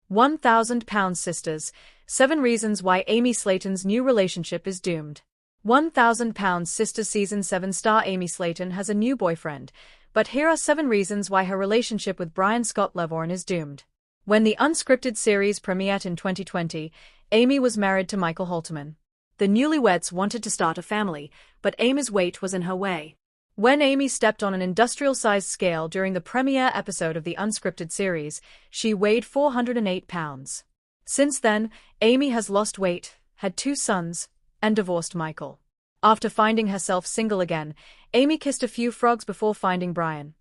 1,000 Sisters, 7 Reasons Why Amy Slaton's New Relationship is Doomed. 1,000 Sisters Season 7 star Amy Slaton has a new boyfriend, but here are 7 reasons why her relationship with Brian Scott Levorn is doomed. When the unscripted series premiered in 2020, Amy was married to Michael Holterman. The newlyweds wanted to start a family, but Amy's weight was in her way. When Amy stepped on an industrial-sized scale during the premiere episode of the unscripted series, she weighed 408 pounds. Since then, Amy has lost weight, had 2 sons, and divorced Michael. After finding herself single again, Amy kissed a few frogs before finding Brian.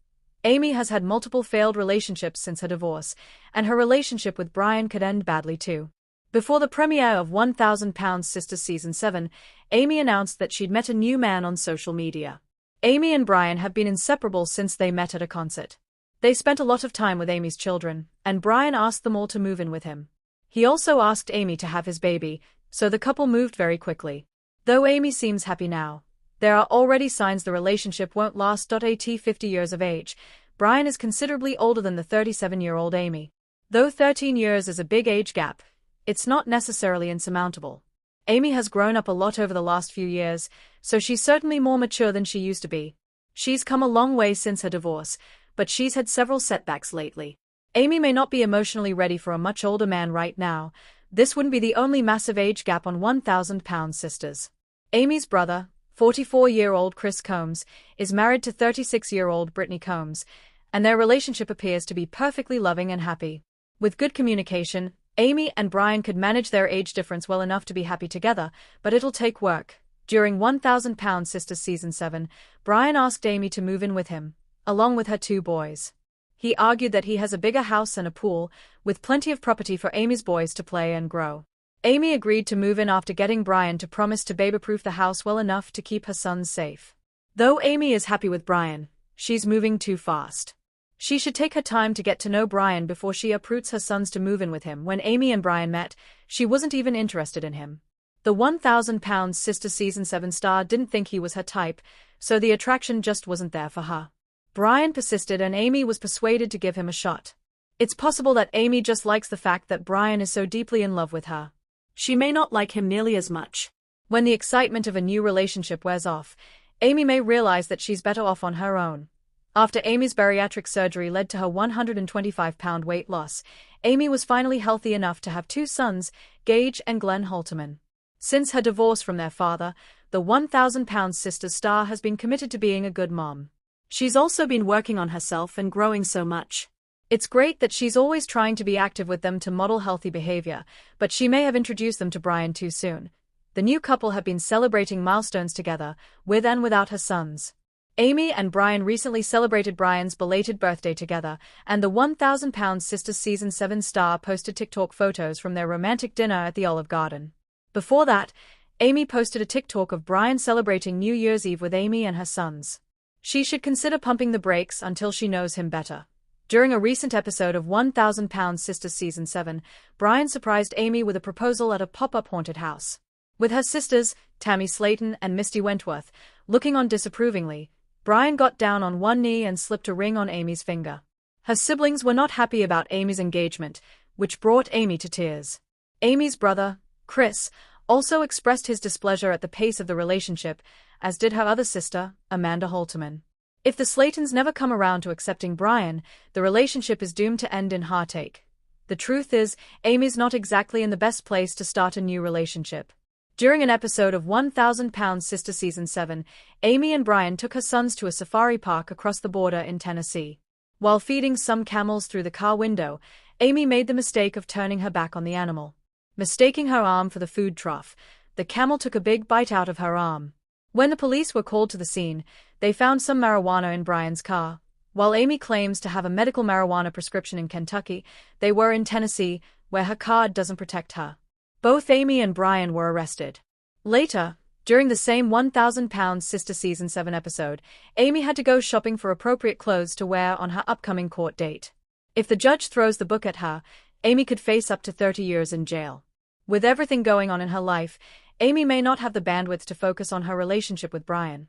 Amy has had multiple failed relationships since her divorce, and her relationship with Brian could end badly too. Before the premiere of 1,000 Sisters Season 7, Amy announced that she'd met a new man on social media. Amy and Brian have been inseparable since they met at a concert. They spent a lot of time with Amy's children, and Brian asked them all to move in with him. He also asked Amy to have his baby, so the couple moved very quickly. Though Amy seems happy now, there are already signs the relationship won't last. At 50 years of age, Brian is considerably older than the 37-year-old Amy. Though 13 years is a big age gap, it's not necessarily insurmountable. Amy has grown up a lot over the last few years, so she's certainly more mature than she used to be. She's come a long way since her divorce, but she's had several setbacks lately. Amy may not be emotionally ready for a much older man right now. This wouldn't be the only massive age gap on 1,000 Sisters. Amy's brother, 44-year-old Chris Combs, is married to 36-year-old Brittany Combs, and their relationship appears to be perfectly loving and happy. With good communication, Amy and Brian could manage their age difference well enough to be happy together, but it'll take work. During 1,000 Sisters Season 7, Brian asked Amy to move in with him, along with her 2 boys. He argued that he has a bigger house and a pool, with plenty of property for Amy's boys to play and grow. Amy agreed to move in after getting Brian to promise to baby-proof the house well enough to keep her sons safe. Though Amy is happy with Brian, she's moving too fast. She should take her time to get to know Brian before she uproots her sons to move in with him. When Amy and Brian met, she wasn't even interested in him. The 1,000 Sisters Season 7 star didn't think he was her type, so the attraction just wasn't there for her. Brian persisted and Amy was persuaded to give him a shot. It's possible that Amy just likes the fact that Brian is so deeply in love with her. She may not like him nearly as much. When the excitement of a new relationship wears off, Amy may realize that she's better off on her own. After Amy's bariatric surgery led to her 125-pound weight loss, Amy was finally healthy enough to have 2 sons, Gage and Glenn Holterman. Since her divorce from their father, the 1,000 Sisters star has been committed to being a good mom. She's also been working on herself and growing so much. It's great that she's always trying to be active with them to model healthy behavior, but she may have introduced them to Brian too soon. The new couple have been celebrating milestones together, with and without her sons. Amy and Brian recently celebrated Brian's belated birthday together, and the 1,000 Sisters Season 7 star posted TikTok photos from their romantic dinner at the Olive Garden. Before that, Amy posted a TikTok of Brian celebrating New Year's Eve with Amy and her sons. She should consider pumping the brakes until she knows him better. During a recent episode of 1,000 Sisters Season 7, Brian surprised Amy with a proposal at a pop-up haunted house. With her sisters, Tammy Slaton and Misty Wentworth, looking on disapprovingly, Brian got down on one knee and slipped a ring on Amy's finger. Her siblings were not happy about Amy's engagement, which brought Amy to tears. Amy's brother, Chris, also expressed his displeasure at the pace of the relationship, as did her other sister, Amanda Holterman. If the Slatons never come around to accepting Brian, the relationship is doomed to end in heartache. The truth is, Amy's not exactly in the best place to start a new relationship. During an episode of 1,000 Sisters Season 7, Amy and Brian took her sons to a safari park across the border in Tennessee. While feeding some camels through the car window, Amy made the mistake of turning her back on the animal. Mistaking her arm for the food trough, the camel took a big bite out of her arm. When the police were called to the scene, they found some marijuana in Brian's car. While Amy claims to have a medical marijuana prescription in Kentucky, they were in Tennessee, where her card doesn't protect her. Both Amy and Brian were arrested. Later, during the same 1,000 Sisters Season 7 episode, Amy had to go shopping for appropriate clothes to wear on her upcoming court date. If the judge throws the book at her, Amy could face up to 30 years in jail. With everything going on in her life, Amy may not have the bandwidth to focus on her relationship with Brian.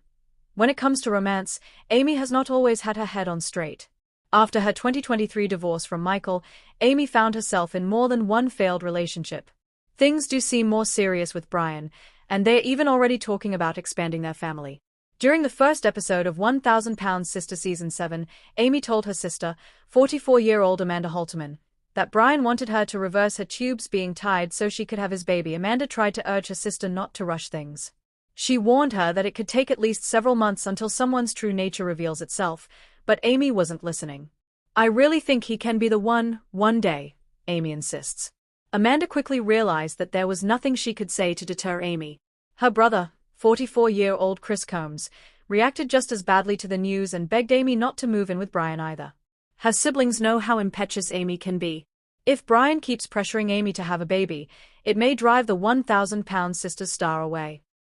When it comes to romance, Amy has not always had her head on straight. After her 2023 divorce from Michael, Amy found herself in more than one failed relationship. Things do seem more serious with Brian, and they're even already talking about expanding their family. During the first episode of 1,000 Sister Season 7, Amy told her sister, 44-year-old Amanda Halterman, that Brian wanted her to reverse her tubes being tied so she could have his baby. Amanda tried to urge her sister not to rush things. She warned her that it could take at least several months until someone's true nature reveals itself, but Amy wasn't listening. I really think he can be the one day, Amy insists. Amanda quickly realized that there was nothing she could say to deter Amy. Her brother, 44-year-old Chris Combs, reacted just as badly to the news and begged Amy not to move in with Brian either. Her siblings know how impetuous Amy can be. If Brian keeps pressuring Amy to have a baby, it may drive the 1,000 Sister star away.